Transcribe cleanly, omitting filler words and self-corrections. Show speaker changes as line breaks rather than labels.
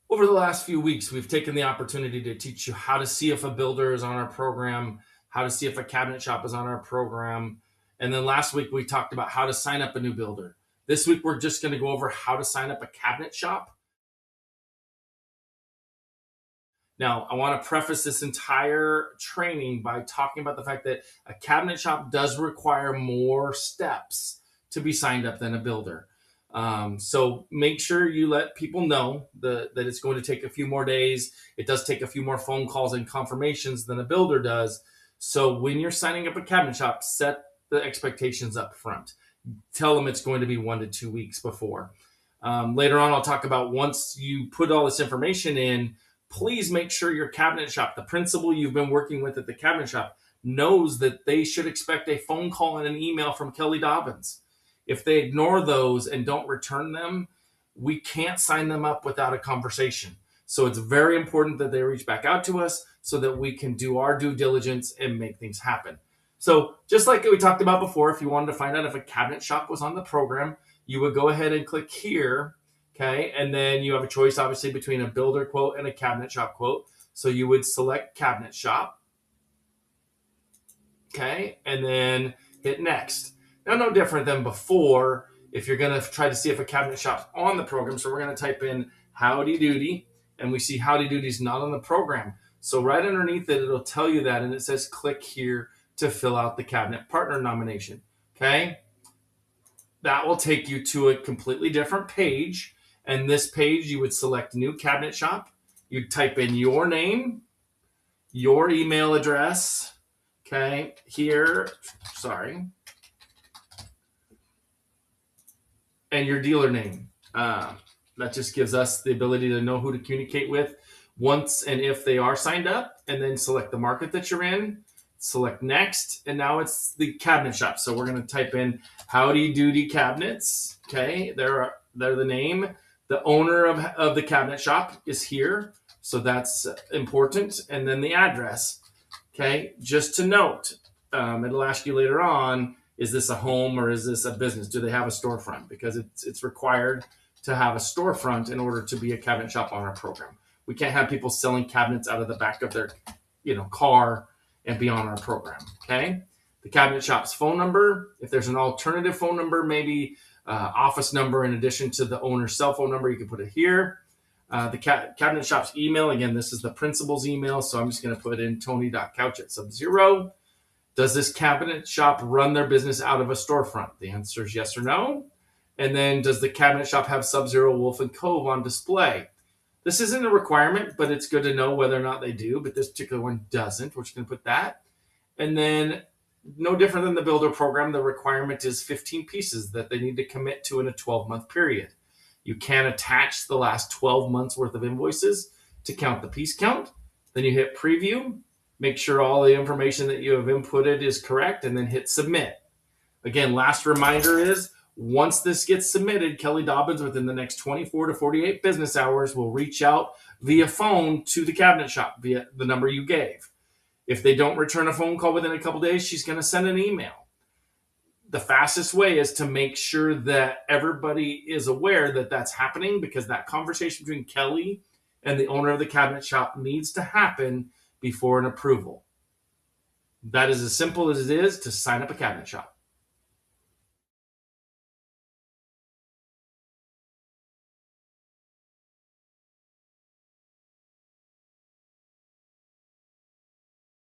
Over the last few weeks, we've taken the opportunity to teach you how to see if a builder is on our program, how to see if a cabinet shop is on our program. And then last week, we talked about how to sign up a new builder. This week, we're just going to go over how to sign up a cabinet shop. Now, I want to preface this entire training by talking about the fact that a cabinet shop does require more steps to be signed up than a builder. So make sure you let people know that it's going to take a few more days. It does take a few more phone calls and confirmations than a builder does. So when you're signing up a cabinet shop, set the expectations up front. Tell them it's going to be 1 to 2 weeks before. Later on, I'll talk about once you put all this information in, please make sure your cabinet shop, the principal you've been working with at the cabinet shop, knows that they should expect a phone call and an email from Kelly Dobbins. If they ignore those and don't return them, we can't sign them up without a conversation. So it's very important that they reach back out to us so that we can do our due diligence and make things happen. So just like we talked about before, if you wanted to find out if a cabinet shop was on the program, you would go ahead and click here. Okay, and then you have a choice, obviously, between a builder quote and a cabinet shop quote. So you would select cabinet shop. Okay, and then hit next. Now, no different than before if you're going to try to see if a cabinet shop's on the program. So we're going to type in Howdy Doody, and we see Howdy Doody's not on the program. So right underneath it, it'll tell you that, and it says click here to fill out the cabinet partner nomination. Okay, that will take you to a completely different page. And this page, you would select new cabinet shop. You'd type in your name, your email address, okay, here, sorry, and your dealer name. That just gives us the ability to know who to communicate with once and if they are signed up, and then select the market that you're in, select next, and now it's the cabinet shop. So we're going to type in Howdy Doody Cabinets, okay, they're the name. The owner of the cabinet shop is here, so that's important. And then the address, okay? Just to note, it'll ask you later on, is this a home or is this a business? Do they have a storefront? Because it's required to have a storefront in order to be a cabinet shop on our program. We can't have people selling cabinets out of the back of their car and be on our program, okay? The cabinet shop's phone number, if there's an alternative phone number, maybe office number in addition to the owner's cell phone number, you can put it here. The cabinet shop's email, again, this is the principal's email, so I'm just going to put in tony.couch@subzero. Does this cabinet shop run their business out of a storefront? The answer is yes or no. And then does the cabinet shop have Sub-Zero, Wolf, and Cove on display? This isn't a requirement, but it's good to know whether or not they do, but this particular one doesn't. We're just going to put that. And then no different than the builder program, the requirement is 15 pieces that they need to commit to in a 12-month period. You can attach the last 12 months worth of invoices to count the piece count. Then you hit preview, make sure all the information that you have inputted is correct, and then hit submit. Again, last reminder is once this gets submitted, Kelly Dobbins within the next 24 to 48 business hours will reach out via phone to the cabinet shop via the number you gave. If they don't return a phone call within a couple days, she's going to send an email. The fastest way is to make sure that everybody is aware that that's happening, because that conversation between Kelly and the owner of the cabinet shop needs to happen before an approval. That is as simple as it is to sign up a cabinet shop.